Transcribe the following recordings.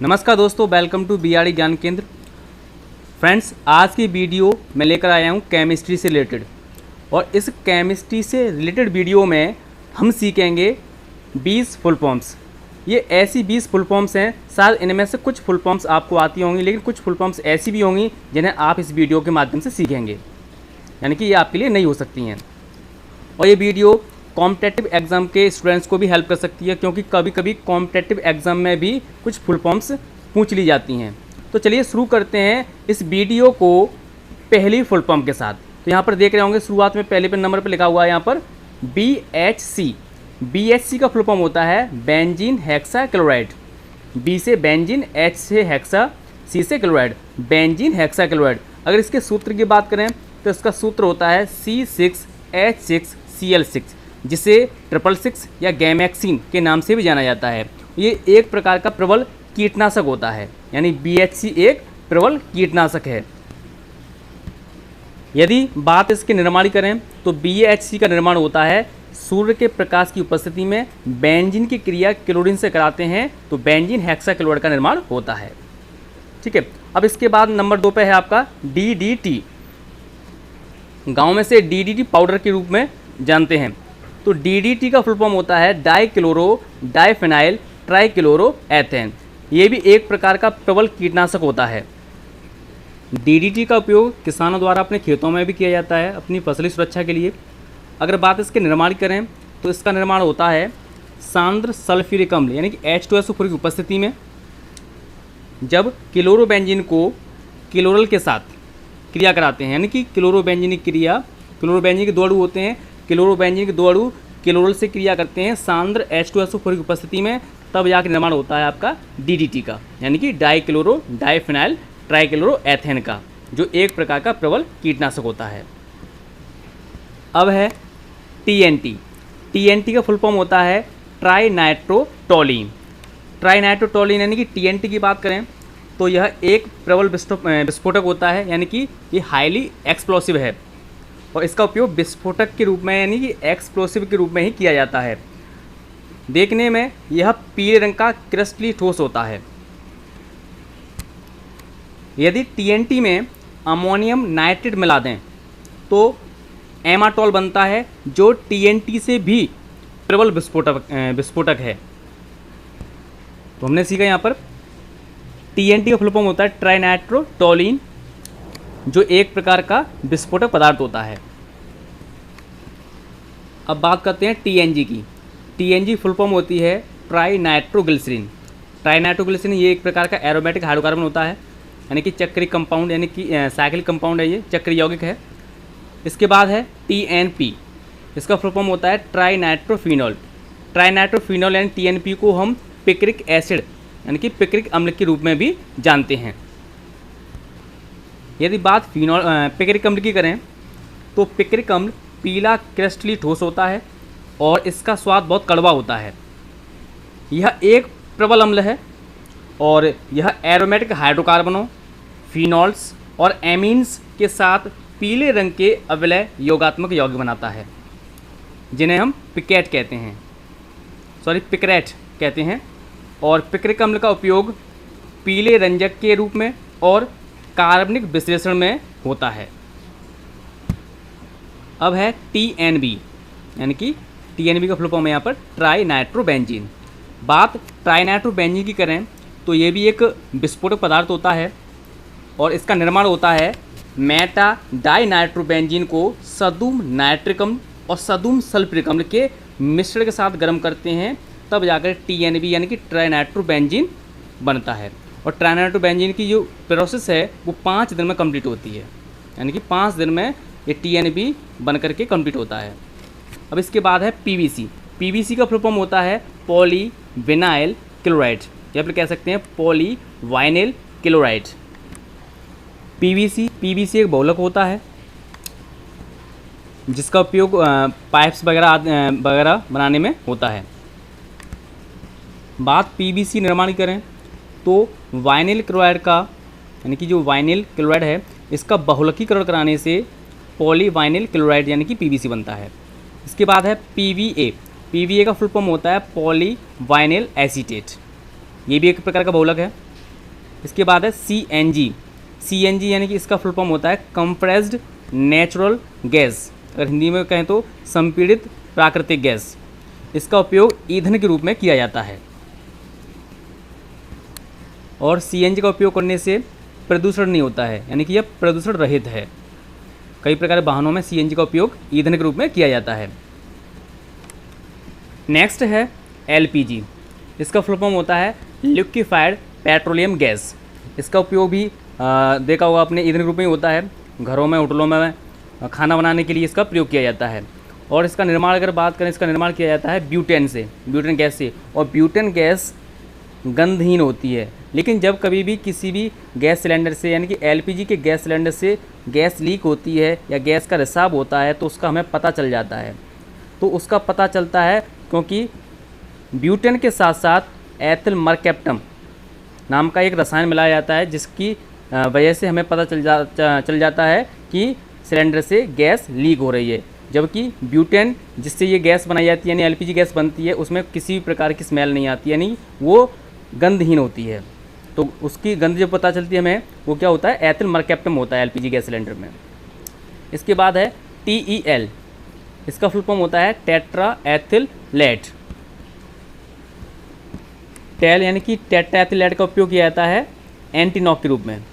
नमस्कार दोस्तों, welcome to BRD ज्ञान केंद्र। फ्रेंड्स, आज की वीडियो मैं लेकर आया हूँ केमिस्ट्री से रिलेटेड। और इस केमिस्ट्री से रिलेटेड वीडियो में हम सीखेंगे 20 फुल फॉर्म्स। ये ऐसी 20 फुल फॉर्म्स हैं, शायद इनमें से कुछ फुल फॉर्म्स आपको आती होंगी, लेकिन कुछ फुल फॉर्म्स ऐसी भी होंगी जिन्हें आप इस वीडियो के माध्यम से सीखेंगे, यानी कि ये आपके लिए नई हो सकती हैं। और ये वीडियो कॉम्पिटिटिव एग्ज़ाम के स्टूडेंट्स को भी हेल्प कर सकती है, क्योंकि कभी कभी कॉम्पिटिटिव एग्ज़ाम में भी कुछ फुल फॉर्म्स पूछ ली जाती हैं। तो चलिए शुरू करते हैं इस वीडियो को पहली फुल फॉर्म के साथ। तो यहाँ पर देख रहे होंगे शुरुआत में पहले पे नंबर पर लिखा हुआ है यहाँ पर BHC। BHC का फुल फॉर्म होता है बेंजीन हेक्सा क्लोराइड। B से बेंजीन, H से हेक्सा, C से क्लोराइड, बेंजीन हेक्सा क्लोराइड। अगर इसके सूत्र की बात करें तो इसका सूत्र होता है C6H6Cl6, जिसे 666 या गैमेक्सिन के नाम से भी जाना जाता है। ये एक प्रकार का प्रबल कीटनाशक होता है, यानी BHC एक प्रबल कीटनाशक है। यदि बात इसके निर्माण की करें तो BHC का निर्माण होता है सूर्य के प्रकाश की उपस्थिति में बेंजीन की क्रिया क्लोरीन से कराते हैं, तो बेंजीन हेक्सा क्लोराइड का निर्माण होता है। ठीक है, अब इसके बाद नंबर 2 पे है आपका DDT। गांव में से DDT पाउडर के रूप में जानते हैं। तो DDT का फुल फॉर्म होता है डाइक्लोरो डाइफेनाइल ट्राइक्लोरोएथेन। ये भी एक प्रकार का प्रबल कीटनाशक होता है। DDT का उपयोग किसानों द्वारा अपने खेतों में भी किया जाता है अपनी फसली सुरक्षा के लिए। अगर बात इसके निर्माण की करें तो इसका निर्माण होता है सांद्र सल्फ्यूरिक अम्ल यानी कि H2SO4 की उपस्थिति में। जब क्लोरोबेंजीन को क्लोरल के साथ क्रिया कराते हैं, यानी कि क्लोरोबेंजीन की क्रिया, क्लोरोबेंजीन के दो अणु होते हैं, क्लोरोबेंजीन के दो अणु क्लोरल से क्रिया करते हैं सांद्र H2SO4 की उपस्थिति में, तब जाकर निर्माण होता है आपका DDT का, यानी कि डाइक्लोरो डाइफेनाइल ट्राइक्लोरोएथेन का, जो एक प्रकार का प्रबल कीटनाशक होता है। अब है TNT। TNT का फुल फॉर्म होता है ट्राइनाइट्रोटोलीन। ट्राइनाइट्रोटोलीन यानी कि TNT की बात करें तो यह एक प्रबल विस्फोटक होता है, यानी कि ये हाईली एक्सप्लोसिव है और इसका उपयोग विस्फोटक के रूप में यानी कि एक्सप्लोसिव के रूप में ही किया जाता है। देखने में यह पीले रंग का क्रिस्टली ठोस होता है। यदि TNT में अमोनियम नाइट्रेट मिला दें तो एमाटोल बनता है, जो TNT से भी प्रबल विस्फोटक है। तो हमने सीखा यहाँ पर TNT का फुल फॉर्म होता है ट्राइनाइट्रोटोलीन, जो एक प्रकार का विस्फोटक पदार्थ होता है। अब बात करते हैं TNG की। TNG फुल फॉर्म होती है ट्राइनाइट्रोग्लिसरीन। ट्राइनाइट्रोग्लिसरीन ये एक प्रकार का एरोमेटिक हाइड्रोकार्बन होता है, यानी कि चक्रीय कंपाउंड, यानी कि साइक्लिक कंपाउंड है, ये चक्रीय यौगिक है। इसके बाद है TNP। इसका फुल फॉर्म होता है ट्राइनाइट्रोफिनॉल। ट्राइनाइट्रोफिनॉल यानी TNP को हम पिक्रिक एसिड यानी कि पिक्रिक अम्ल के रूप में भी जानते हैं। यदि बात पिक्रिक अम्ल की करें तो पिक्रिक अम्ल पीला क्रिस्टली ठोस होता है और इसका स्वाद बहुत कड़वा होता है। यह एक प्रबल अम्ल है और यह एरोमेटिक हाइड्रोकार्बनों, फिनॉल्स और एमीन्स के साथ पीले रंग के अवलय योगात्मक यौगिक बनाता है, जिन्हें हम पिकेट कहते हैं, पिकरेट कहते हैं। और पिक्रिक अम्ल का उपयोग पीले रंजक के रूप में और कार्बनिक विश्लेषण में होता है। अब है TNB, यानी कि TNB का फुल फॉर्म है यहाँ पर ट्राइनाइट्रोबेंजीन। बात ट्राइनाइट्रोबेंजीन की करें तो ये भी एक विस्फोटक पदार्थ होता है और इसका निर्माण होता है मेटा डाइनाइट्रोबेंजीन को सदुम नाइट्रिक अम्ल और सदुम सल्फ्यूरिक अम्ल के मिश्रण के साथ गर्म करते हैं, तब जाकर TNB यानी कि ट्राइनाइट्रोबेंजीन बनता है। और ट्राइनाइट्रोबेंजीन की जो प्रोसेस है वो 5 दिन में कंप्लीट होती है, यानी कि 5 दिन में ये TNB बन करके कंप्लीट होता है। अब इसके बाद है PVC। PVC का फुल फॉर्म होता है पॉलीविनाइल क्लोराइड, या फिर कह सकते हैं पॉलीवाइनिल क्लोराइड। PVC एक बहुलक होता है जिसका उपयोग पाइप्स वगैरह बनाने में होता है। बात PVC निर्माण की करें तो वाइनिल क्लोराइड का, यानी कि जो वाइनिल क्लोराइड है इसका बहुलकीकरण कराने से पॉलीवाइनिल क्लोराइड यानी कि PVC बनता है। इसके बाद है PVA। PVA का फुल फॉर्म होता है पॉलीवाइनिल एसीटेट। ये भी एक प्रकार का बहुलक है। इसके बाद है CNG। CNG यानी कि इसका फुल फॉर्म होता है कंप्रेस्ड नेचुरल गैस, अगर हिंदी में कहें तो संपीड़ित प्राकृतिक गैस। इसका उपयोग ईंधन के रूप में किया जाता है और CNG का उपयोग करने से प्रदूषण नहीं होता है, यानी कि यह प्रदूषण रहित है। कई प्रकार के वाहनों में CNG का उपयोग ईंधन के रूप में किया जाता है। नेक्स्ट है LPG। इसका फुल फॉर्म होता है लिक्विफाइड पेट्रोलियम गैस। इसका उपयोग भी देखा होगा आपने, ईंधन के रूप में होता है। घरों में, होटलों में खाना बनाने के लिए इसका प्रयोग किया जाता है। और इसका निर्माण अगर बात करें, इसका निर्माण किया जाता है ब्यूटेन से, ब्यूटेन गैस से। और ब्यूटेन गैस गंधहीन होती है, लेकिन जब कभी भी किसी भी गैस सिलेंडर से, यानी कि LPG के गैस सिलेंडर से गैस लीक होती है या गैस का रिसाव होता है, तो उसका हमें पता चल जाता है। तो उसका पता चलता है क्योंकि ब्यूटेन के साथ साथ एथिल मरकैप्टम नाम का एक रसायन मिलाया जाता है, जिसकी वजह से हमें पता चल जाता है कि सिलेंडर से गैस लीक हो रही है। जबकि ब्यूटेन जिससे ये गैस बनाई जाती है, यानी LPG गैस बनती है, उसमें किसी भी प्रकार की स्मेल नहीं आती, यानी वो गंधहीन होती है। तो उसकी गंध जब पता चलती है हमें, वो क्या होता है, एथिल मरकैप्टम होता है LPG गैस सिलेंडर में। इसके बाद है TEL। इसका फुल फॉर्म होता है टेट्रा एथिल लेड। टेल यानी कि टेट्रा एथिल लेड का उपयोग किया जाता है एंटीनॉक के रूप में।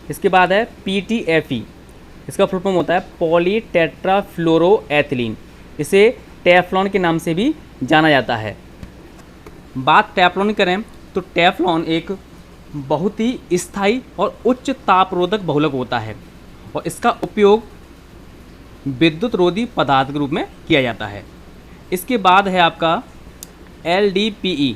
इसके बाद है PTFE। इसका फुल फॉर्म होता है पॉली टेट्राफ्लोरोएथिलीन। इसे टेफ्लॉन के नाम से भी जाना जाता है। बात टेफ्लॉन की करें तो टेफ्लॉन एक बहुत ही स्थायी और उच्च तापरोधक बहुलक होता है और इसका उपयोग विद्युत रोधी पदार्थ के रूप में किया जाता है। इसके बाद है आपका LDPE।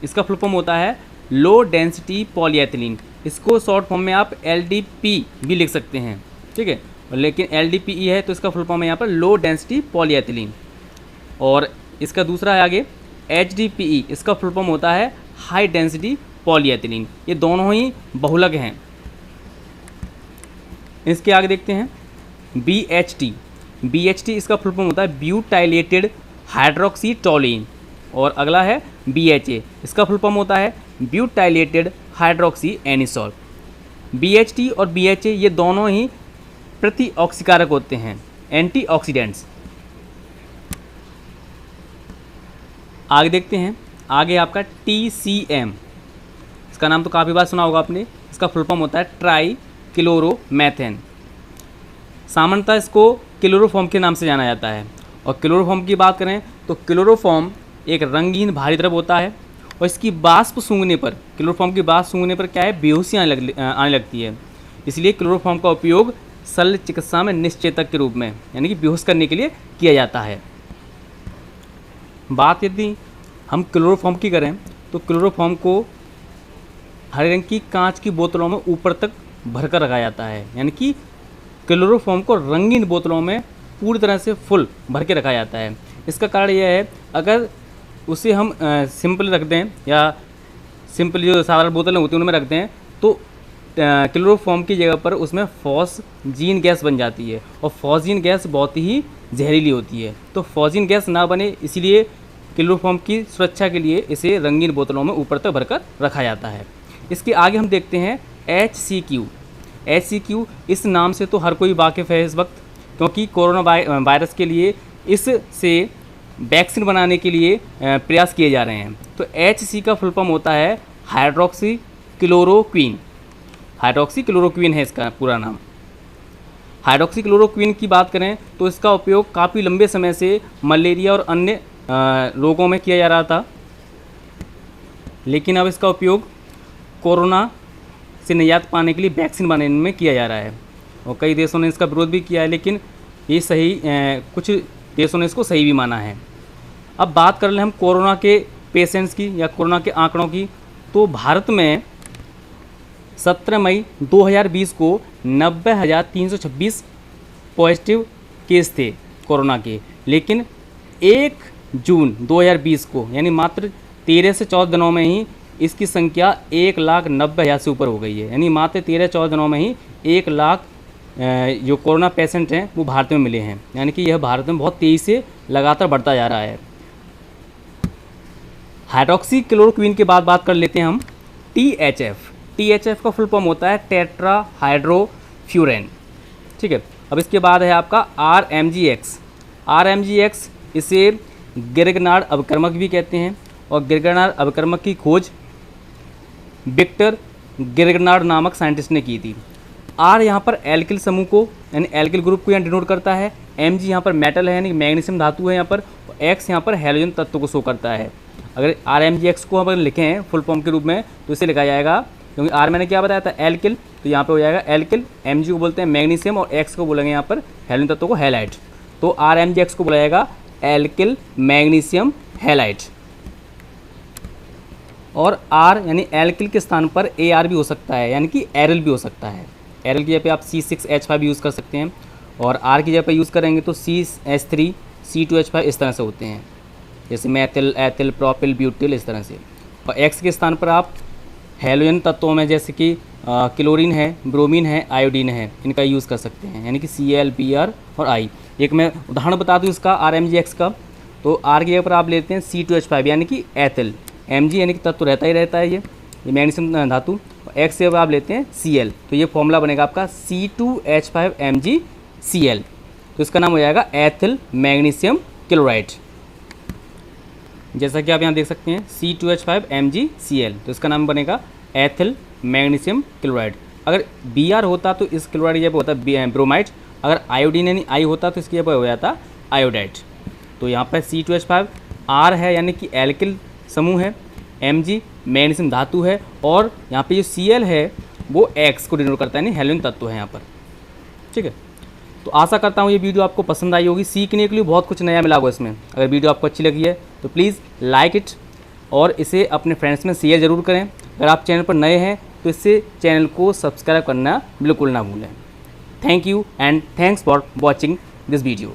इसका फुल फॉर्म होता है लो डेंसिटी पॉलीएथिलीन। इसको शॉर्ट फॉर्म में आप LDP भी लिख सकते हैं, ठीक है, लेकिन LDPE है तो इसका फुल फॉर्म है यहाँ पर लो डेंसिटी पॉलीएथिलीन। और इसका दूसरा है आगे HDPE। इसका फुल फॉर्म होता है हाई डेंसिटी पॉलीएथिलीन। ये दोनों ही बहुलक हैं। इसके आगे देखते हैं BHT। BHT इसका फुल फॉर्म होता है ब्यूटाइलेटेड हाइड्रोक्सी टोलीन। और अगला है BHA। इसका फुल फॉर्म होता है ब्यूटाइलेटेड हाइड्रोक्सी एनिसोल। BHT और BHA ये दोनों ही प्रतिऑक्सीकारक होते हैं, एंटीऑक्सीडेंट्स। आगे देखते हैं, आगे आपका TCM। इसका नाम तो काफ़ी बार सुना होगा आपने। इसका फुल फॉर्म होता है ट्राई क्लोरोमेथेन। सामान्यतः इसको क्लोरोफॉर्म के नाम से जाना जाता है। और क्लोरोफॉर्म की बात करें तो क्लोरोफॉर्म एक रंगीन भारी द्रव होता है और इसकी वाष्प सूंघने पर, क्लोरोफॉर्म की वाष्प सूंघने पर क्या है, बेहोशी आने लगती है। इसलिए क्लोरोफॉर्म का उपयोग शल्य चिकित्सा में निश्चेतक के रूप में, यानी कि बेहोश करने के लिए किया जाता है। बात यदि हम क्लोरोफॉर्म की करें तो क्लोरोफॉर्म को हरे रंग की कांच की बोतलों में ऊपर तक भरकर रखा जाता है, यानी कि क्लोरोफॉर्म को रंगीन बोतलों में पूरी तरह से फुल भर के रखा जाता है। इसका कारण यह है, अगर उसे हम सिंपल रख दें या सिंपल जो साधारण बोतलें होती हैं उनमें रख दें तो क्लोरोफॉर्म की जगह पर उसमें फॉस्जीन गैस बन जाती है और फॉस्जीन गैस बहुत ही जहरीली होती है। तो फॉस्जीन गैस ना बने इसलिए क्लोरोफॉर्म की सुरक्षा के लिए इसे रंगीन बोतलों में ऊपर तक भरकर रखा जाता है। इसके आगे हम देखते हैं HCQ। HCQ इस नाम से तो हर कोई वाकिफ़ है इस वक्त, क्योंकि कोरोना वायरस के लिए इससे वैक्सीन बनाने के लिए प्रयास किए जा रहे हैं। तो HC का फुल फॉर्म होता है हाइड्रोक्सी क्लोरोक्वीन। हाइड्रोक्सी क्लोरोक्वीन है इसका पूरा नाम। हाइड्रोक्सी क्लोरोक्वीन की बात करें तो इसका उपयोग काफ़ी लंबे समय से मलेरिया और अन्य रोगों में किया जा रहा था, लेकिन अब इसका उपयोग कोरोना से निजात पाने के लिए वैक्सीन बनाने में किया जा रहा है और कई देशों ने इसका विरोध भी किया है, लेकिन ये सही कुछ देशों ने इसको सही भी माना है। अब बात कर लें हम कोरोना के पेशेंट्स की या कोरोना के आंकड़ों की, तो भारत में 17 मई 2020 को 90,326 पॉजिटिव केस थे कोरोना के, लेकिन 1 जून 2020 को यानी मात्र 13 से 14 दिनों में ही इसकी संख्या 1,90,000 से ऊपर हो गई है। यानी मात्र 13-14 दिनों में ही 1 लाख जो कोरोना पेशेंट हैं वो भारत में मिले हैं, यानी कि यह भारत में बहुत तेज़ी से लगातार बढ़ता जा रहा है। हाइड्रोक्सी क्लोरोक्वीन के बाद बात कर लेते हैं हम THF। THF का फुल फॉर्म होता है टेट्रा हाइड्रोफ्यूरेन। ठीक है, अब इसके बाद है आपका RMGX। RMGX इसे गिरगनार्ड अवकर्मक भी कहते हैं, और गिरगनार्ड अवकर्मक की खोज विक्टर गिरगनार्ड नामक साइंटिस्ट ने की थी। R यहाँ पर एल्किल समूह को यानी एल्किल ग्रुप को यहाँ डिनोट करता है, Mg यहाँ पर मेटल है यानी मैग्नीशियम धातु है यहाँ पर, और X यहाँ पर हैलोजन तत्व को शो करता है। अगर RMGX को हम लिखें हैं फुल फॉर्म के रूप में तो इसे लिखा जाएगा, क्योंकि R मैंने क्या बताया था एल्किल, तो यहाँ पे हो जाएगा एल्किल, Mg को बोलते हैं मैग्नीशियम और X को बोलेंगे यहाँ पर हैलोजन तत्व को हैलाइड, तो RMGX को बोला जाएगा एल्किल मैग्नीशियम हैलाइड। और R यानी एल्किल के स्थान पर AR भी हो सकता है, यानी कि एरल भी हो सकता है। एरल की जगह पे आप C6H5 यूज़ कर सकते हैं, और R की जगह पे यूज़ करेंगे तो CH3 C2H5 इस तरह से होते हैं, जैसे मैथिल, एथिल, प्रोपिल, ब्यूटिल इस तरह से। और X के स्थान पर आप हैलोजन तत्वों में जैसे कि क्लोरीन है, ब्रोमीन है, आयोडीन है, इनका यूज़ कर सकते हैं, यानी कि Cl, Br और I। एक मैं उदाहरण बता दूँ इसका RMGX का, तो R की जगह पर आप लेते हैं C2H5 यानी कि एथिल, Mg यानी कि तत्व रहता ही रहता है ये मैग्नीशियम धातु, और X से आप लेते हैं Cl, तो ये फॉर्मूला बनेगा आपका C2H5MgCl, तो इसका नाम हो जाएगा एथिल मैग्नीशियम क्लोराइड। जैसा कि आप यहाँ देख सकते हैं C2H5MgCl, तो इसका नाम बनेगा एथिल मैग्नीशियम क्लोराइड। अगर Br होता तो इस क्लोराइड की जगह होता ब्रोमाइड, अगर आयोडीन यानी I होता तो इसकी जगह हो जाता आयोडाइड। तो यहाँ पर C2H5 R है यानी कि एल्किल समूह है, Mg मैग्नीशियम धातु है, और यहाँ पे जो Cl है वो X को डिनोट करता है यानी हैलोजन तत्व है यहाँ पर। ठीक है, तो आशा करता हूँ ये वीडियो आपको पसंद आई होगी, सीखने के लिए बहुत कुछ नया मिला होगा इसमें। अगर वीडियो आपको अच्छी लगी है तो प्लीज़ लाइक इट और इसे अपने फ्रेंड्स में शेयर ज़रूर करें। अगर आप चैनल पर नए हैं तो इससे चैनल को सब्सक्राइब करना बिल्कुल ना भूलें। Thank you and thanks for watching this video.